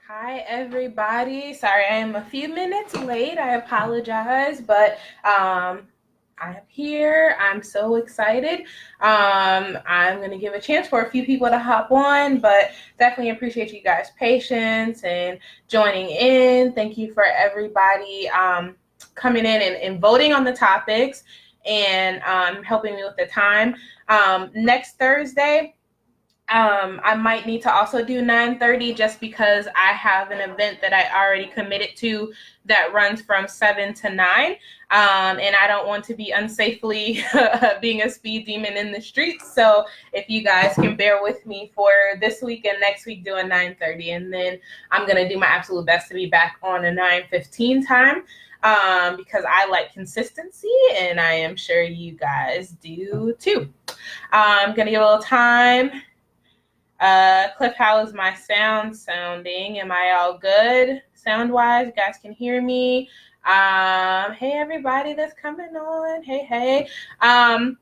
Hi, everybody. Sorry, I am a few minutes late. I apologize, but I'm here. I'm so excited. I'm going to give a chance for a few people to hop on, but definitely appreciate you guys' patience and joining in. Thank you for everybody coming in and voting on the topics and helping me with the time. Next Thursday, I might need to also do 9:30 just because I have an event that I already committed to that runs from 7 to 9. And I don't want to be unsafely being a speed demon in the streets. So if you guys can bear with me for this week and next week doing 9:30, and then I'm going to do my absolute best to be back on a 9:15 time. Because I like consistency, and I am sure you guys do too. I'm going to give a little time. Cliff, how is my sound sounding? Am I all good sound-wise? You guys can hear me. Hey, everybody that's coming on. Hey. So I'm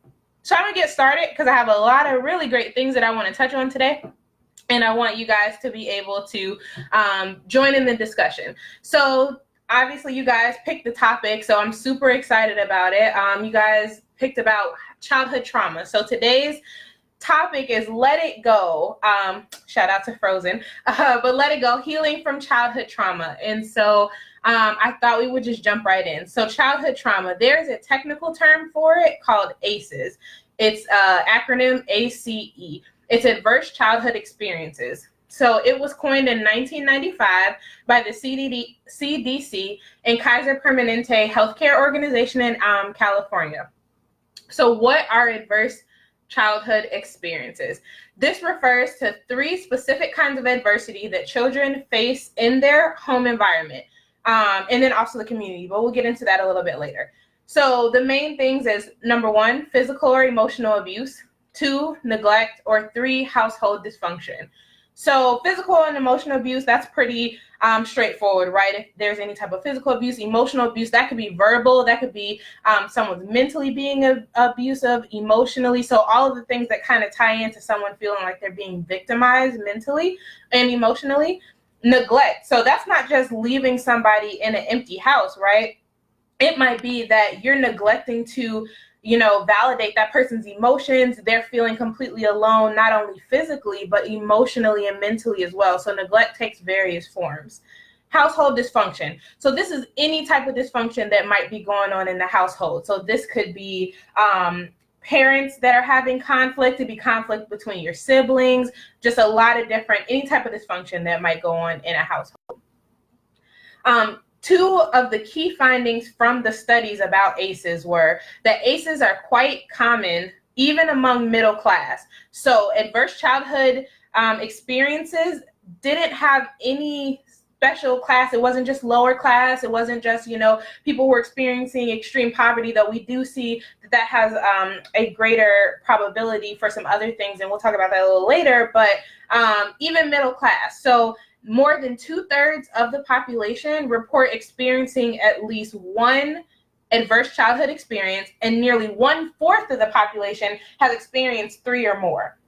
going to get started because I have a lot of really great things that I want to touch on today. And I want you guys to be able to join in the discussion. So obviously you guys picked the topic, so I'm super excited about it. You guys picked about childhood trauma. So today's topic is Let It Go. Shout out to Frozen. But Let It Go, healing from childhood trauma. And so I thought we would just jump right in. So childhood trauma, there's a technical term for it called ACEs. It's acronym ACE. It's Adverse Childhood Experiences. So it was coined in 1995 by the CDC and Kaiser Permanente Healthcare Organization in California. So what are adverse childhood experiences? This refers to 3 specific kinds of adversity that children face in their home environment, and then also the community, but we'll get into that a little bit later. So the main things is, number 1, physical or emotional abuse, 2, neglect, or 3, household dysfunction. So physical and emotional abuse, that's pretty straightforward, right? If there's any type of physical abuse, emotional abuse, that could be verbal, that could be someone's mentally being abusive, emotionally. So all of the things that kind of tie into someone feeling like they're being victimized mentally and emotionally. Neglect. So that's not just leaving somebody in an empty house, right? It might be that you're neglecting to validate that person's emotions. They're feeling completely alone, not only physically, but emotionally and mentally as well. So neglect takes various forms. Household dysfunction. So this is any type of dysfunction that might be going on in the household. So this could be parents that are having conflict, to be conflict between your siblings, just a lot of different, any type of dysfunction that might go on in a household. 2 of the key findings from the studies about ACEs were that ACEs are quite common even among middle class. So adverse childhood experiences didn't have any special class. It wasn't just lower class. It wasn't just, people were experiencing extreme poverty, though we do see that has a greater probability for some other things, and we'll talk about that a little later, but even middle class. So more than 2/3 of the population report experiencing at least one adverse childhood experience, and nearly 1/4 of the population has experienced 3 or more.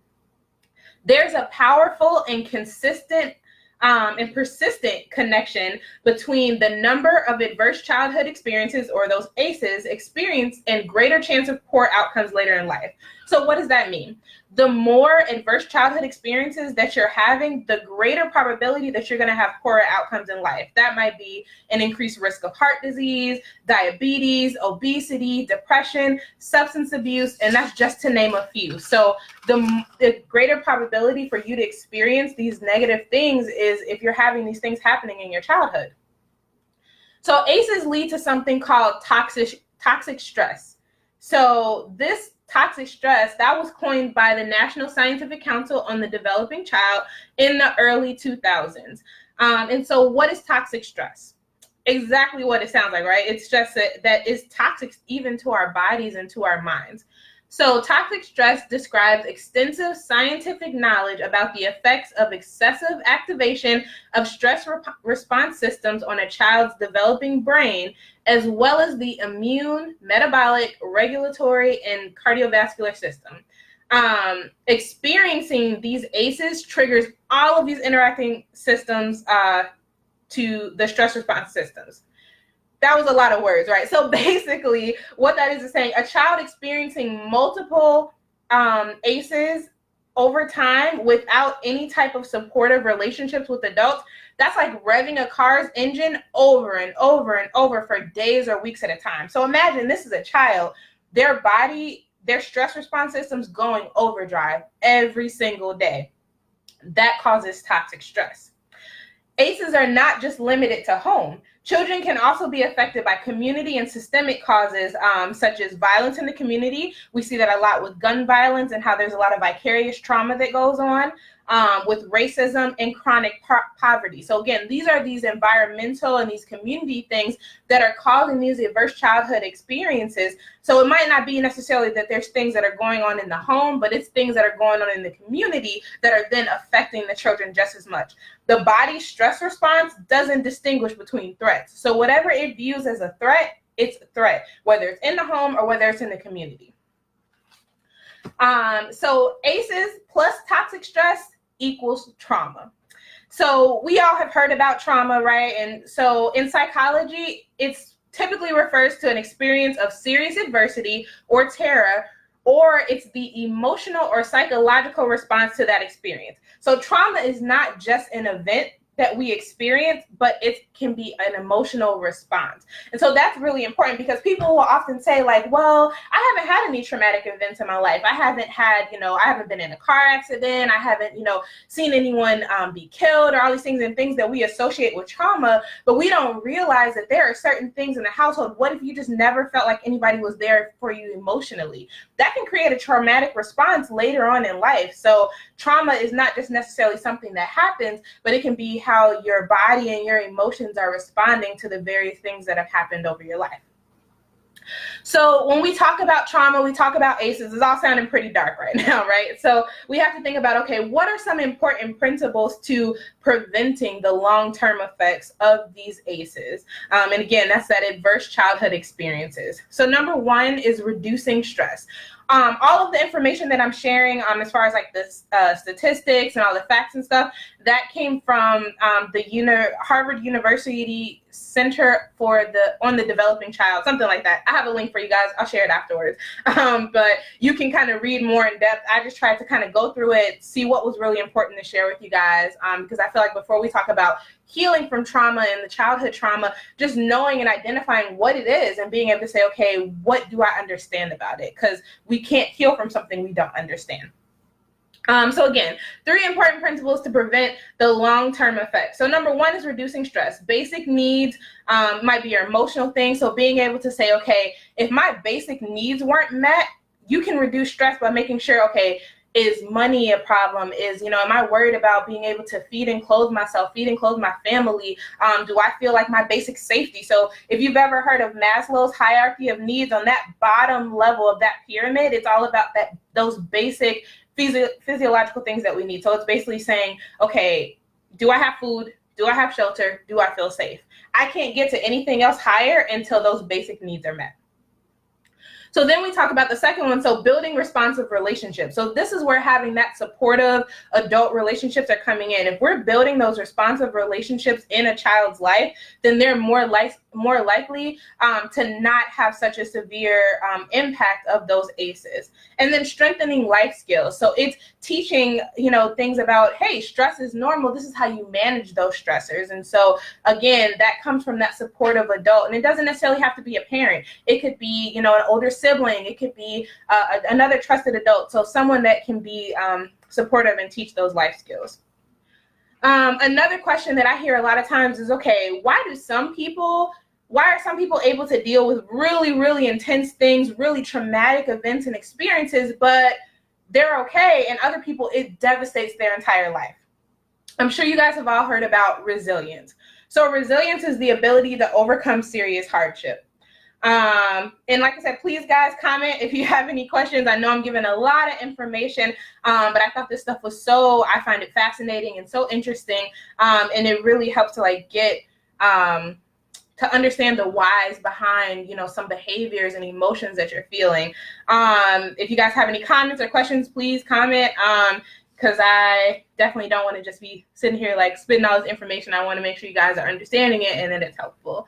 There's a powerful and consistent and persistent connection between the number of adverse childhood experiences, or those ACEs, experienced and greater chance of poor outcomes later in life. So what does that mean? The more adverse childhood experiences that you're having, the greater probability that you're going to have poorer outcomes in life. That might be an increased risk of heart disease, diabetes, obesity, depression, substance abuse, and that's just to name a few. So the greater probability for you to experience these negative things is if you're having these things happening in your childhood. So ACEs lead to something called toxic stress. So this toxic stress, that was coined by the National Scientific Council on the Developing Child in the early 2000s. And so what is toxic stress? Exactly what it sounds like, right? It's just that is toxic even to our bodies and to our minds. So toxic stress describes extensive scientific knowledge about the effects of excessive activation of stress response systems on a child's developing brain, as well as the immune, metabolic, regulatory, and cardiovascular system. Experiencing these ACEs triggers all of these interacting systems to the stress response systems. That was a lot of words, right? So basically what that is saying, a child experiencing multiple ACEs over time without any type of supportive relationships with adults, that's like revving a car's engine over and over and over for days or weeks at a time. So imagine this is a child, their body, their stress response system's going overdrive every single day. That causes toxic stress. ACEs are not just limited to home. Children can also be affected by community and systemic causes, such as violence in the community. We see that a lot with gun violence and how there's a lot of vicarious trauma that goes on, with racism and chronic poverty. So again, these are these environmental and these community things that are causing these adverse childhood experiences. So it might not be necessarily that there's things that are going on in the home, but it's things that are going on in the community that are then affecting the children just as much. The body's stress response doesn't distinguish between threats. So whatever it views as a threat, it's a threat, whether it's in the home or whether it's in the community. So ACEs plus toxic stress equals trauma. So we all have heard about trauma, right? And so in psychology, it's typically refers to an experience of serious adversity or terror, or it's the emotional or psychological response to that experience. So trauma is not just an event that we experience, but it can be an emotional response. And so that's really important, because people will often say like, well, I haven't had any traumatic events in my life. I haven't had, I haven't been in a car accident. I haven't, seen anyone be killed, or all these things, and things that we associate with trauma, but we don't realize that there are certain things in the household. What if you just never felt like anybody was there for you emotionally? That can create a traumatic response later on in life. So trauma is not just necessarily something that happens, but it can be how your body and your emotions are responding to the various things that have happened over your life. So when we talk about trauma, we talk about ACEs. It's all sounding pretty dark right now, right? So we have to think about, okay, what are some important principles to preventing the long-term effects of these ACEs? And again, that's that adverse childhood experiences. So number one is reducing stress. All of the information that I'm sharing, as far as like the statistics and all the facts and stuff, that came from the Harvard University Center on the Developing Child, something like that. I have a link for you guys. I'll share it afterwards. But you can kind of read more in depth. I just tried to kind of go through it, see what was really important to share with you guys, because I feel like before we talk about healing from trauma and the childhood trauma, just knowing and identifying what it is and being able to say, okay, what do I understand about it? Because we can't heal from something we don't understand. So again, 3 important principles to prevent the long-term effects. So number one is reducing stress. Basic needs might be your emotional things. So being able to say, okay, if my basic needs weren't met, you can reduce stress by making sure, okay, is money a problem? Am I worried about being able to feed and clothe myself, feed and clothe my family? Do I feel like my basic safety? So if you've ever heard of Maslow's hierarchy of needs, on that bottom level of that pyramid, it's all about those basic physiological things that we need. So it's basically saying, okay, do I have food? Do I have shelter? Do I feel safe? I can't get to anything else higher until those basic needs are met. So then we talk about the second one, so building responsive relationships. So this is where having that supportive adult relationships are coming in. If we're building those responsive relationships in a child's life, then they're more likely to not have such a severe impact of those ACEs. And then strengthening life skills. So it's teaching, things about, hey, stress is normal. This is how you manage those stressors. And so again, that comes from that supportive adult. And it doesn't necessarily have to be a parent. It could be, an older sibling. It could be another trusted adult. So someone that can be supportive and teach those life skills. Another question that I hear a lot of times is, okay, why are some people able to deal with really, really intense things, really traumatic events and experiences, but they're okay, and other people, it devastates their entire life? I'm sure you guys have all heard about resilience. So resilience is the ability to overcome serious hardship. And like I said, please guys, comment if you have any questions. I know I'm giving a lot of information, but I thought this stuff was I find it fascinating and so interesting. And it really helps to get to understand the whys behind, some behaviors and emotions that you're feeling. If you guys have any comments or questions, please comment. Because I definitely don't want to just be sitting here like spitting all this information. I want to make sure you guys are understanding it and that it's helpful.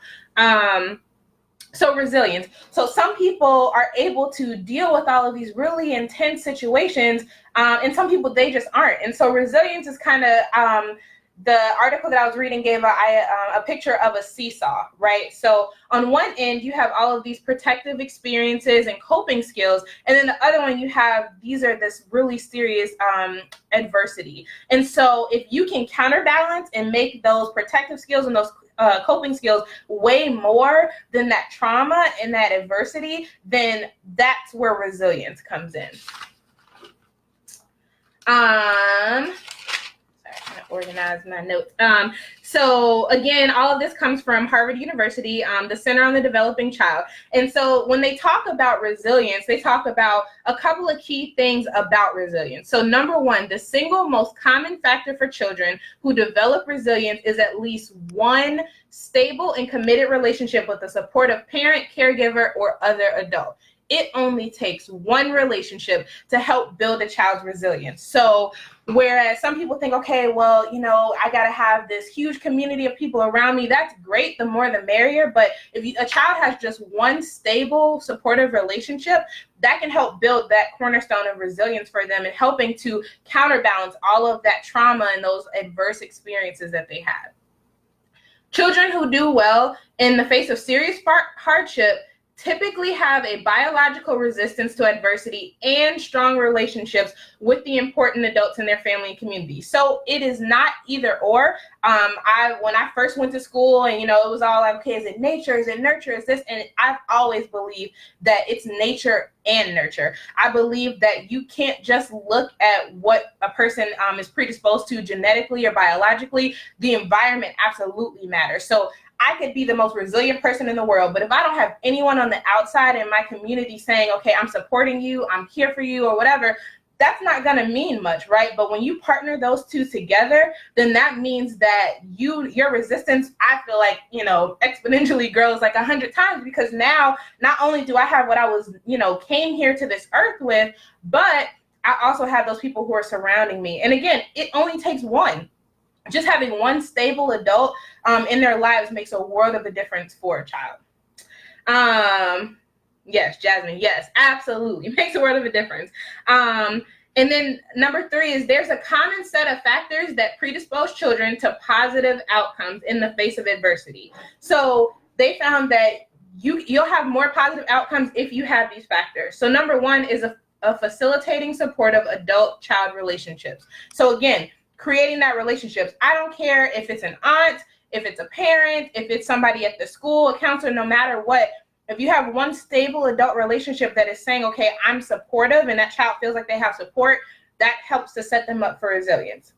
So resilience. So some people are able to deal with all of these really intense situations, and some people, they just aren't. And so resilience is kind of, the article that I was reading gave a picture of a seesaw, right? So on one end, you have all of these protective experiences and coping skills. And then the other one, these are this really serious adversity. And so if you can counterbalance and make those protective skills and those coping skills way more than that trauma and that adversity, then that's where resilience comes in. Organize my notes. So again, all of this comes from Harvard University, the Center on the Developing Child. And so when they talk about resilience, they talk about a couple of key things about resilience. So number one, the single most common factor for children who develop resilience is at least one stable and committed relationship with a supportive parent, caregiver, or other adult. It only takes one relationship to help build a child's resilience. So whereas some people think, okay, well, I got to have this huge community of people around me. That's great. The more, the merrier. But if a child has just one stable, supportive relationship, that can help build that cornerstone of resilience for them and helping to counterbalance all of that trauma and those adverse experiences that they had. Children who do well in the face of serious hardship typically have a biological resistance to adversity and strong relationships with the important adults in their family and community. So it is not either or. When I first went to school and, it was all like, okay, is it nature? Is it nurture? Is this? And I've always believed that it's nature and nurture. I believe that you can't just look at what a person is predisposed to genetically or biologically. The environment absolutely matters. So I could be the most resilient person in the world, but if I don't have anyone on the outside in my community saying, okay, I'm supporting you, I'm here for you, or whatever, that's not going to mean much, right? But when you partner those two together, then that means that your resistance, I feel like, exponentially grows like 100 times, because now not only do I have what I was, came here to this earth with, but I also have those people who are surrounding me. And again, it only takes one. Just having one stable adult in their lives makes a world of a difference for a child. Yes, Jasmine, yes, absolutely. Makes a world of a difference. And then number 3 is there's a common set of factors that predispose children to positive outcomes in the face of adversity. So they found that you'll have more positive outcomes if you have these factors. So number 1 is a facilitating supportive adult-child relationships. So again, creating that relationships. I don't care if it's an aunt, if it's a parent, if it's somebody at the school, a counselor, no matter what. If you have one stable adult relationship that is saying, okay, I'm supportive, and that child feels like they have support, that helps to set them up for resilience.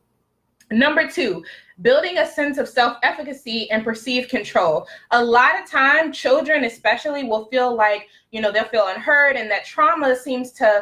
Number 2, building a sense of self-efficacy and perceived control. A lot of time, children especially will feel like, they'll feel unheard, and that trauma seems to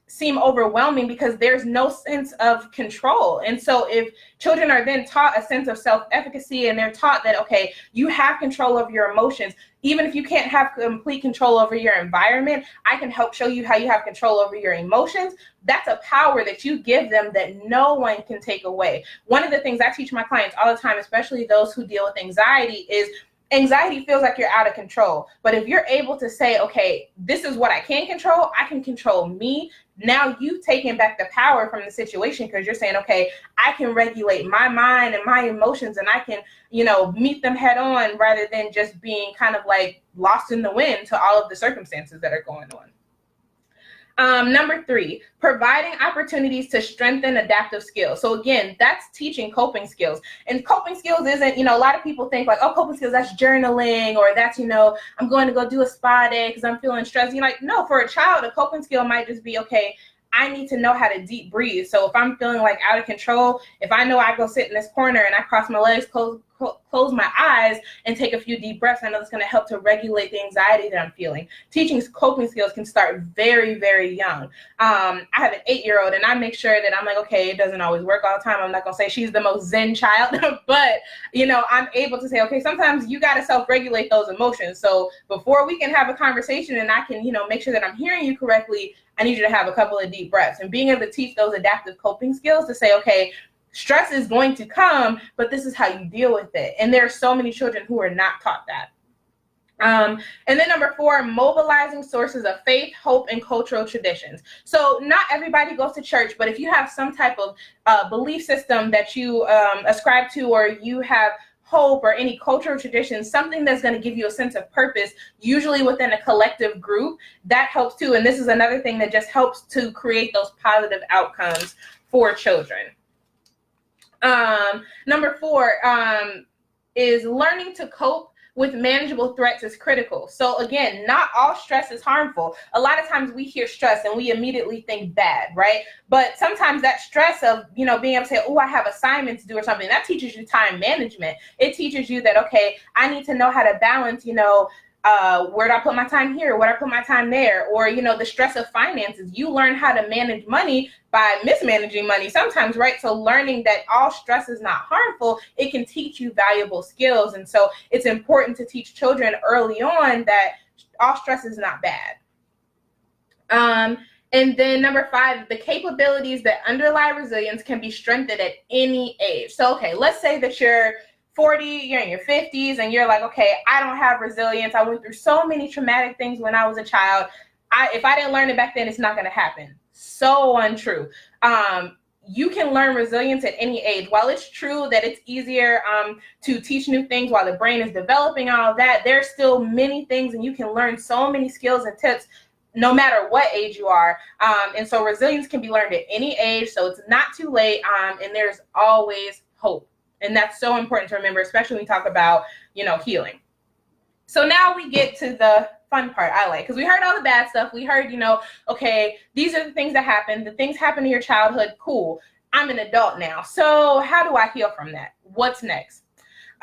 seem overwhelming because there's no sense of control. And so if children are then taught a sense of self-efficacy and they're taught that, okay, you have control over your emotions, even if you can't have complete control over your environment, I can help show you how you have control over your emotions. That's a power that you give them that no one can take away. One of the things I teach my clients all the time, especially those who deal with anxiety, is anxiety feels like you're out of control. But if you're able to say, okay, this is what I can control me. Now you've taken back the power from the situation, because you're saying, okay, I can regulate my mind and my emotions, and I can, meet them head on rather than just being kind of like lost in the wind to all of the circumstances that are going on. Number 3, providing opportunities to strengthen adaptive skills. So again, that's teaching coping skills. And coping skills isn't, a lot of people think like, oh, coping skills, that's journaling, or that's, I'm going to go do a spa day because I'm feeling stressed. No, for a child, a coping skill might just be, okay, I need to know how to deep breathe. So if I'm feeling like out of control, if I know I go sit in this corner and I cross my legs, close close my eyes and take a few deep breaths. I know it's going to help to regulate the anxiety that I'm feeling. Teaching coping skills can start very, very young. I have an 8-year-old, and I make sure that I'm like, okay, it doesn't always work all the time. I'm not going to say she's the most zen child, but, I'm able to say, okay, sometimes you got to self-regulate those emotions. So before we can have a conversation and I can, make sure that I'm hearing you correctly, I need you to have a couple of deep breaths. And being able to teach those adaptive coping skills to say, okay, stress is going to come, but this is how you deal with it. And there are so many children who are not taught that. And then number 4, mobilizing sources of faith, hope, and cultural traditions. So not everybody goes to church, but if you have some type of belief system that you ascribe to, or you have hope or any cultural tradition, something that's going to give you a sense of purpose, usually within a collective group, that helps too. And this is another thing that just helps to create those positive outcomes for children. Number 4 is learning to cope with manageable threats is critical. So again, not all stress is harmful. A lot of times we hear stress and we immediately think bad, right? But sometimes that stress of, being able to say, oh, I have assignments to do or something, that teaches you time management. It teaches you that, okay, I need to know how to balance, where do I put my time here? Where do I put my time there? Or, the stress of finances. You learn how to manage money by mismanaging money sometimes, right? So learning that all stress is not harmful, it can teach you valuable skills. And so it's important to teach children early on that all stress is not bad. And then number 5, the capabilities that underlie resilience can be strengthened at any age. So, okay, let's say that you're 40, you're in your 50s, and you're like, okay, I don't have resilience. I went through so many traumatic things when I was a child. If I didn't learn it back then, it's not going to happen. So untrue. You can learn resilience at any age. While it's true that it's easier to teach new things while the brain is developing all of that, there's still many things, and you can learn so many skills and tips no matter what age you are. And so resilience can be learned at any age, so it's not too late, and there's always hope. And that's so important to remember, especially when we talk about, healing. So now we get to the fun part I like, because we heard all the bad stuff. We heard, okay, these are the things that happen. The things happen in your childhood. Cool. I'm an adult now. So how do I heal from that? What's next?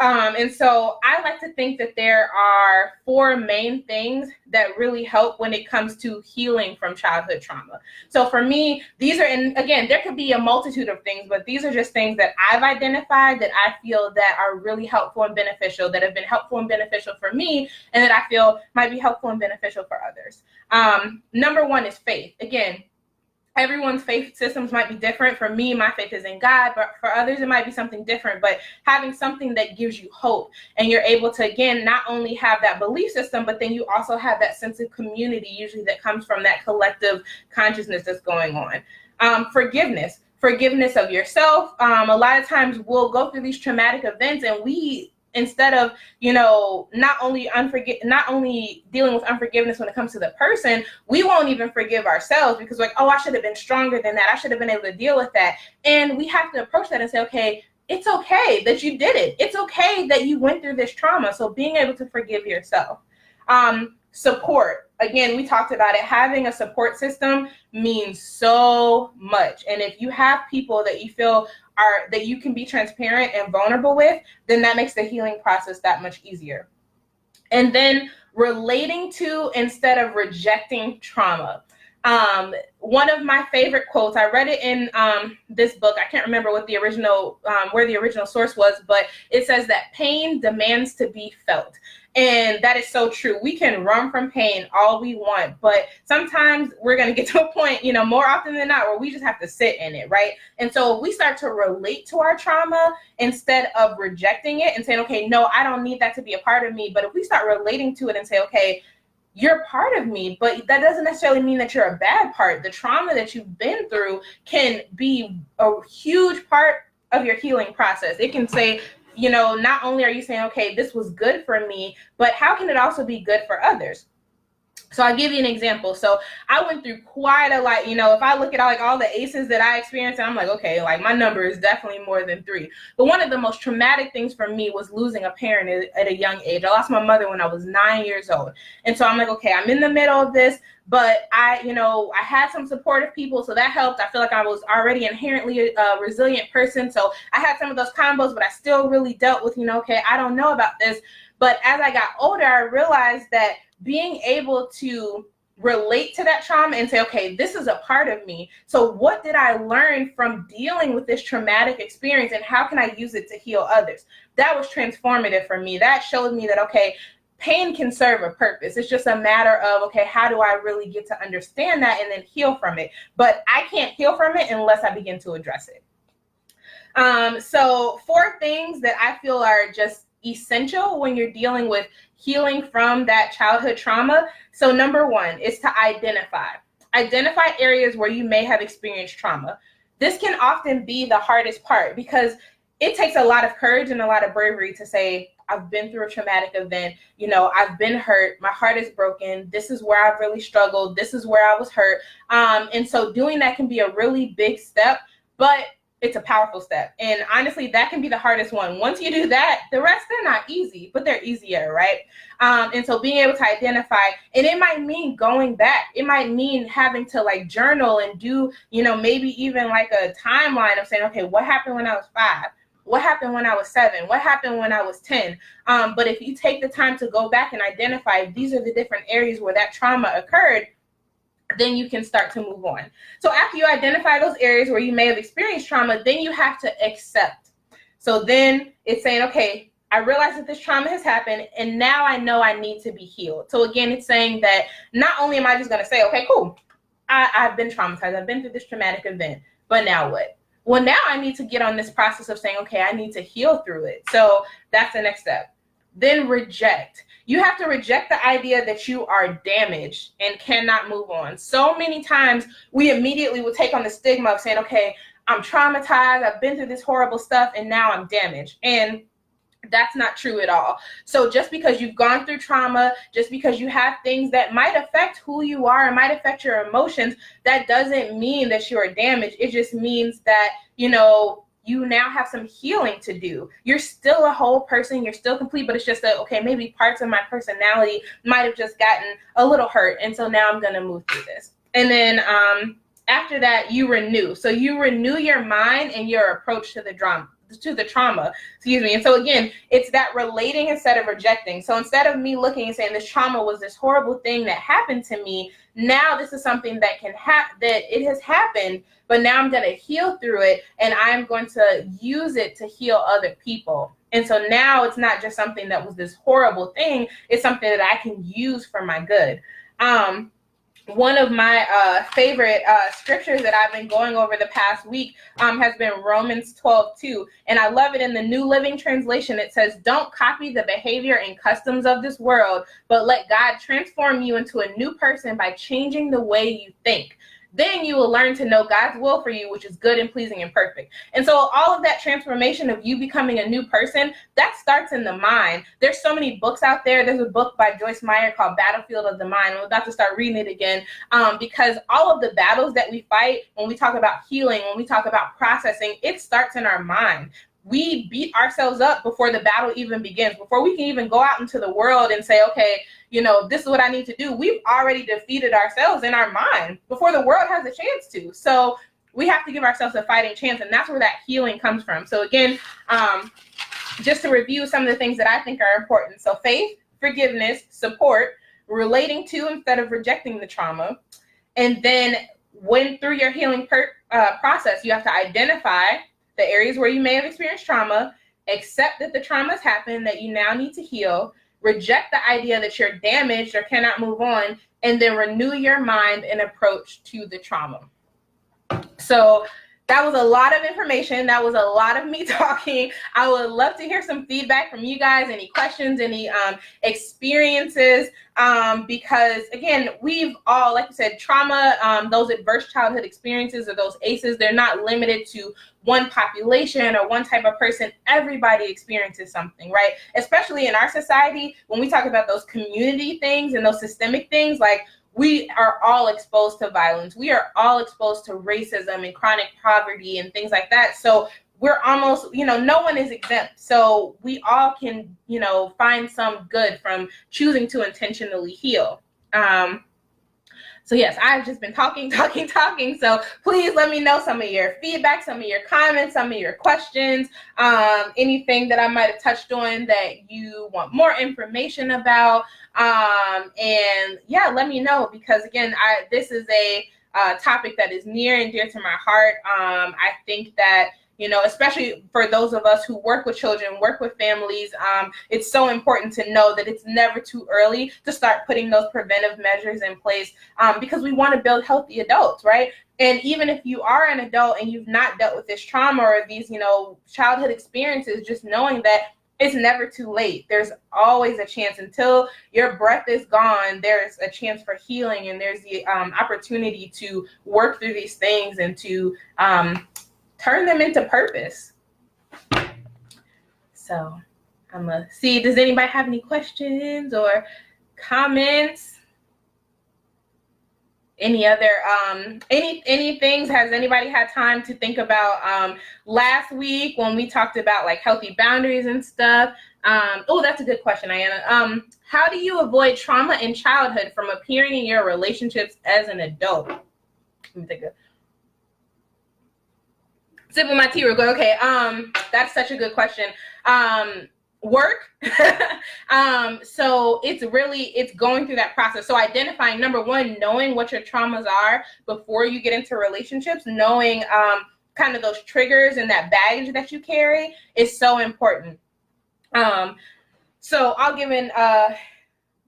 And so I like to think that there are 4 main things that really help when it comes to healing from childhood trauma. So for me, these are, and again, there could be a multitude of things, but these are just things that I've identified that I feel that are really helpful and beneficial, that have been helpful and beneficial for me, and that I feel might be helpful and beneficial for others. Number 1 is faith. Again, everyone's faith systems might be different. For me, my faith is in God, but for others, it might be something different. But having something that gives you hope, and you're able to, again, not only have that belief system, but then you also have that sense of community, usually that comes from that collective consciousness that's going on. Forgiveness of yourself. A lot of times we'll go through these traumatic events, and we, instead of, not only dealing with unforgiveness when it comes to the person, we won't even forgive ourselves, because like, oh, I should have been stronger than that. I should have been able to deal with that. And we have to approach that and say, okay, it's okay that you did it. It's okay that you went through this trauma. So being able to forgive yourself. Support. Again, we talked about it. Having a support system means so much. And if you have people that you feel that you can be transparent and vulnerable with, then that makes the healing process that much easier. And then relating to instead of rejecting trauma. One of my favorite quotes, I read it in this book. I can't remember what the original, where the original source was, but it says that pain demands to be felt. And that is so true. We can run from pain all we want, but sometimes we're going to get to a point, more often than not, where we just have to sit in it, right? And so if we start to relate to our trauma instead of rejecting it and saying, okay, no, I don't need that to be a part of me. But if we start relating to it and say, okay, you're part of me, but that doesn't necessarily mean that you're a bad part. The trauma that you've been through can be a huge part of your healing process. It can say, not only are you saying, okay, this was good for me, but how can it also be good for others? So I'll give you an example. So I went through quite a lot, if I look at all the ACEs that I experienced, I'm like, okay, like my number is definitely more than 3. But one of the most traumatic things for me was losing a parent at a young age. I lost my mother when I was 9 years old. And so I'm like, okay, I'm in the middle of this, but I had some supportive people, so that helped. I feel like I was already inherently a resilient person. So I had some of those combos, but I still really dealt with, okay, I don't know about this. But as I got older, I realized that being able to relate to that trauma and say, okay, this is a part of me. So what did I learn from dealing with this traumatic experience, and how can I use it to heal others? That was transformative for me. That showed me that, okay, pain can serve a purpose. It's just a matter of, okay, how do I really get to understand that and then heal from it? But I can't heal from it unless I begin to address it. So 4 things that I feel are just essential when you're dealing with healing from that childhood trauma. So number 1 is to identify areas where you may have experienced trauma. This can often be the hardest part, because it takes a lot of courage and a lot of bravery to say, I've been through a traumatic event, I've been hurt, my heart is broken, this is where I've really struggled, this is where I was hurt. And so doing that can be a really big step, but it's a powerful step. And honestly, that can be the hardest one. Once you do that, the rest, they're not easy, but they're easier, right? And so being able to identify, and it might mean going back. It might mean having to like journal and do, maybe even like a timeline of saying, okay, what happened when I was 5? What happened when I was 7? What happened when I was 10? But if you take the time to go back and identify, these are the different areas where that trauma occurred, then you can start to move on. So after you identify those areas where you may have experienced trauma, then you have to accept. So then it's saying, okay, I realize that this trauma has happened, and now I know I need to be healed. So again, it's saying that not only am I just going to say, okay, cool, I've been traumatized, I've been through this traumatic event, but now what? Well, now I need to get on this process of saying, okay, I need to heal through it. So that's the next step. Then reject. You have to reject the idea that you are damaged and cannot move on. So many times we immediately will take on the stigma of saying, okay, I'm traumatized, I've been through this horrible stuff, and now I'm damaged. And that's not true at all. So just because you've gone through trauma, just because you have things that might affect who you are and might affect your emotions, that doesn't mean that you are damaged. It just means that, you now have some healing to do. You're still a whole person, you're still complete, but it's just that, okay, maybe parts of my personality might have just gotten a little hurt, and so now I'm going to move through this. And then after that, you renew. So you renew your mind and your approach to the trauma. And so again, it's that relating instead of rejecting. So instead of me looking and saying this trauma was this horrible thing that happened to me, now this is something that that it has happened, but now I'm going to heal through it, and I'm going to use it to heal other people. And so now it's not just something that was this horrible thing, it's something that I can use for my good. One of my favorite scriptures that I've been going over the past week has been Romans 12:2. And I love it in the New Living Translation. It says, don't copy the behavior and customs of this world, but let God transform you into a new person by changing the way you think. Then you will learn to know God's will for you, which is good and pleasing and perfect. And so all of that transformation of you becoming a new person, that starts in the mind. There's so many books out there. There's a book by Joyce Meyer called Battlefield of the Mind. I'm about to start reading it again because all of the battles that we fight, when we talk about healing, when we talk about processing, it starts in our mind. We beat ourselves up before the battle even begins, before we can even go out into the world and say, okay, this is what I need to do. We've already defeated ourselves in our mind before the world has a chance to. So we have to give ourselves a fighting chance, and that's where that healing comes from. So again, just to review some of the things that I think are important. So faith, forgiveness, support, relating to instead of rejecting the trauma. And then when through your healing process, you have to identify the areas where you may have experienced trauma, accept that the trauma has happened, that you now need to heal, reject the idea that you're damaged or cannot move on, and then renew your mind and approach to the trauma. So that was a lot of information. That was a lot of me talking. I would love to hear some feedback from you guys, any questions, any experiences, because again, we've all, like you said, trauma, those adverse childhood experiences or those ACEs, they're not limited to one population or one type of person. Everybody experiences something, right? Especially in our society, when we talk about those community things and those systemic things, like we are all exposed to violence. We are all exposed to racism and chronic poverty and things like that. So we're almost, no one is exempt. So we all can, find some good from choosing to intentionally heal. So yes, I've just been talking. So please let me know some of your feedback, some of your comments, some of your questions, anything that I might have touched on that you want more information about. And yeah, let me know, because again, this is a topic that is near and dear to my heart. I think that, especially for those of us who work with children, work with families, it's so important to know that it's never too early to start putting those preventive measures in place, because we want to build healthy adults, right? And even if you are an adult and you've not dealt with this trauma or these, childhood experiences, just knowing that it's never too late. There's always a chance. Until your breath is gone, there's a chance for healing, and there's the opportunity to work through these things and to turn them into purpose. So I'm gonna see, does anybody have any questions or comments? Any other any things has anybody had time to think about last week when we talked about like healthy boundaries and stuff? Oh, that's a good question, Ayanna. How do you avoid trauma in childhood from appearing in your relationships as an adult? Let me take a sip of my tea real quick. Okay, that's such a good question. Work. So it's going through that process. So identifying, number one, knowing what your traumas are before you get into relationships, knowing kind of those triggers and that baggage that you carry is so important. So I'll give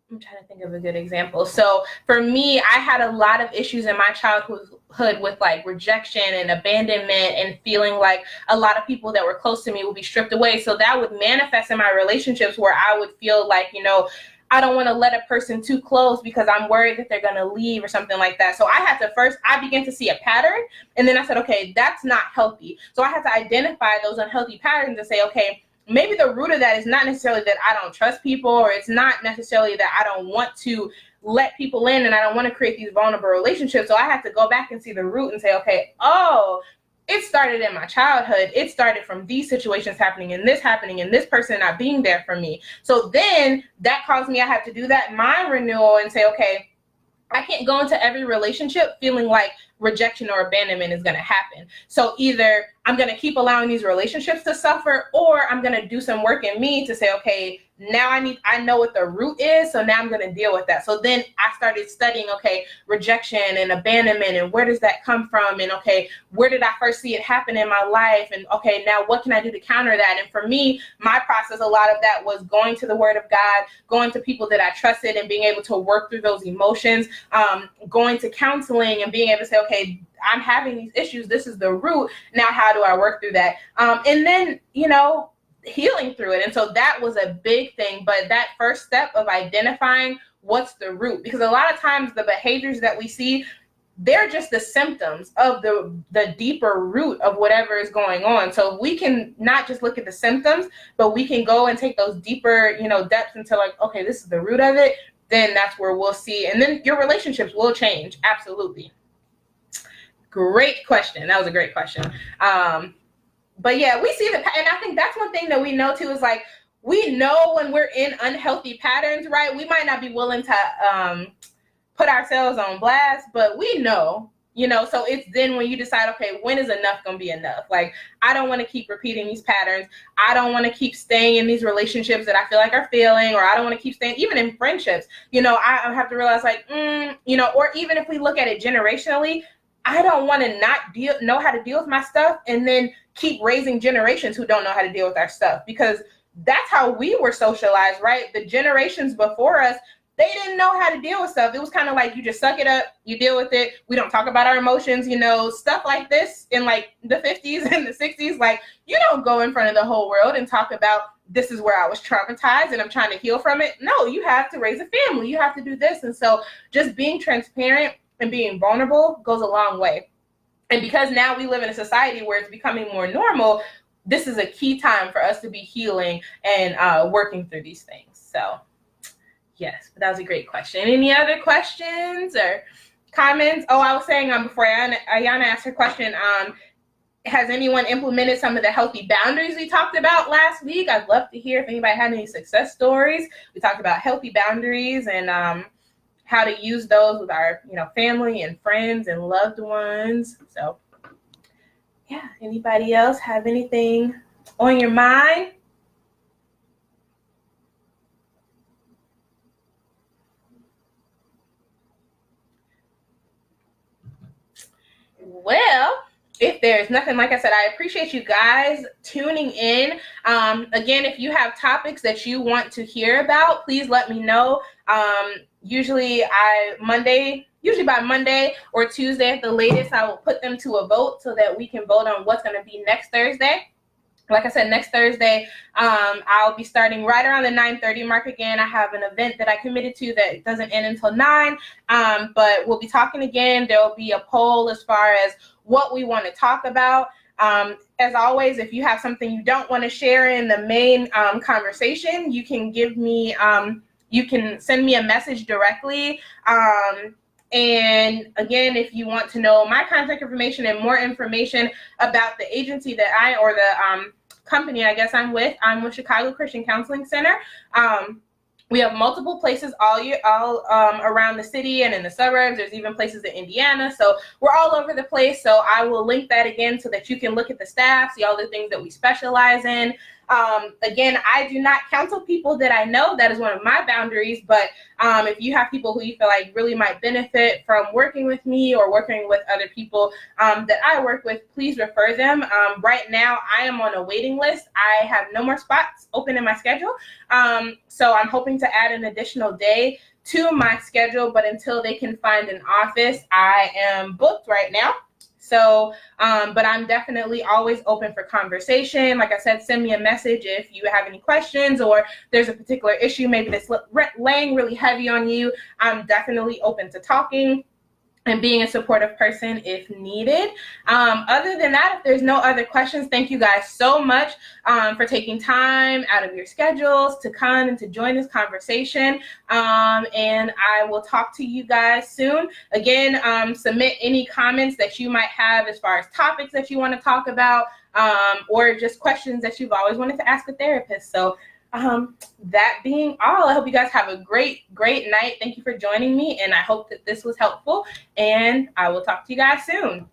I'm trying to think of a good example. So for me, I had a lot of issues in my childhood with like rejection and abandonment and feeling like a lot of people that were close to me would be stripped away. So that would manifest in my relationships where I would feel like, I don't want to let a person too close because I'm worried that they're going to leave or something like that. So I began to see a pattern, and then I said, okay, that's not healthy. So I had to identify those unhealthy patterns and say, okay, maybe the root of that is not necessarily that I don't trust people, or it's not necessarily that I don't want to let people in and I don't want to create these vulnerable relationships. So I had to go back and see the root and say, okay, it started in my childhood. It started from these situations happening and this person not being there for me. So then that caused me, I have to do that mind renewal and say, okay, I can't go into every relationship feeling like rejection or abandonment is going to happen. So either I'm going to keep allowing these relationships to suffer, or I'm going to do some work in me to say, okay, now I know what the root is, so now I'm going to deal with that. So then I started studying, okay, rejection and abandonment, and where does that come from? And okay, where did I first see it happen in my life? And okay, now what can I do to counter that? And for me, my process, a lot of that was going to the Word of God, going to people that I trusted and being able to work through those emotions, going to counseling and being able to say, okay, I'm having these issues. This is the root. Now, how do I work through that? And then, healing through it. And so that was a big thing. But that first step of identifying what's the root, because a lot of times the behaviors that we see, they're just the symptoms of the deeper root of whatever is going on. So we can not just look at the symptoms, but we can go and take those deeper, depths into like, okay, this is the root of it. Then that's where we'll see. And then your relationships will change. Absolutely. Great question. That was a great question. But yeah, we see and I think that's one thing that we know too, is like, we know when we're in unhealthy patterns, right? We might not be willing to put ourselves on blast, but we know, so it's then when you decide, okay, when is enough going to be enough? Like, I don't want to keep repeating these patterns. I don't want to keep staying in these relationships that I feel like are failing, or I don't want to keep staying, even in friendships, I have to realize like, or even if we look at it generationally, I don't want to not know how to deal with my stuff and then keep raising generations who don't know how to deal with our stuff, because that's how we were socialized, right? The generations before us, they didn't know how to deal with stuff. It was kind of like, you just suck it up, you deal with it. We don't talk about our emotions, you know, stuff like this in like the 50s and the 60s. Like, you don't go in front of the whole world and talk about, this is where I was traumatized and I'm trying to heal from it. No, you have to raise a family. You have to do this. And so just being transparent and being vulnerable goes a long way. And because now we live in a society where it's becoming more normal, this is a key time for us to be healing and working through these things. So yes, but that was a great question. Any other questions or comments? Oh, I was saying before Ayana asked her question, has anyone implemented some of the healthy boundaries we talked about last week? I'd love to hear if anybody had any success stories. We talked about healthy boundaries and how to use those with our, you know, family and friends and loved ones. So yeah, anybody else have anything on your mind? Well, if there's nothing, like I said, I appreciate you guys tuning in. Again, if you have topics that you want to hear about, please let me know. Usually by Monday or Tuesday at the latest, I will put them to a vote so that we can vote on what's going to be next Thursday. Like I said, next Thursday, I'll be starting right around the 9:30 mark again. I have an event that I committed to that doesn't end until 9, but we'll be talking again. There will be a poll as far as what we want to talk about. As always, if you have something you don't want to share in the main conversation, you can you can send me a message directly. And again, if you want to know my contact information and more information about the agency that the company I guess I'm with Chicago Christian Counseling Center. We have multiple places all around the city and in the suburbs. There's even places in Indiana. So we're all over the place. So I will link that again so that you can look at the staff, see all the things that we specialize in. Again, I do not counsel people that I know. That is one of my boundaries. But if you have people who you feel like really might benefit from working with me or working with other people that I work with, please refer them. Right now, I am on a waiting list. I have no more spots open in my schedule. So I'm hoping to add an additional day to my schedule. But until they can find an office, I am booked right now. So, but I'm definitely always open for conversation. Like I said, send me a message if you have any questions or there's a particular issue, maybe that's laying really heavy on you. I'm definitely open to talking and being a supportive person if needed. Other than that, if there's no other questions, thank you guys so much for taking time out of your schedules to come and to join this conversation. And I will talk to you guys soon. Again, submit any comments that you might have as far as topics that you want to talk about or just questions that you've always wanted to ask a therapist. So that being all, I hope you guys have a great night. Thank you for joining me, and I hope that this was helpful, and I will talk to you guys soon.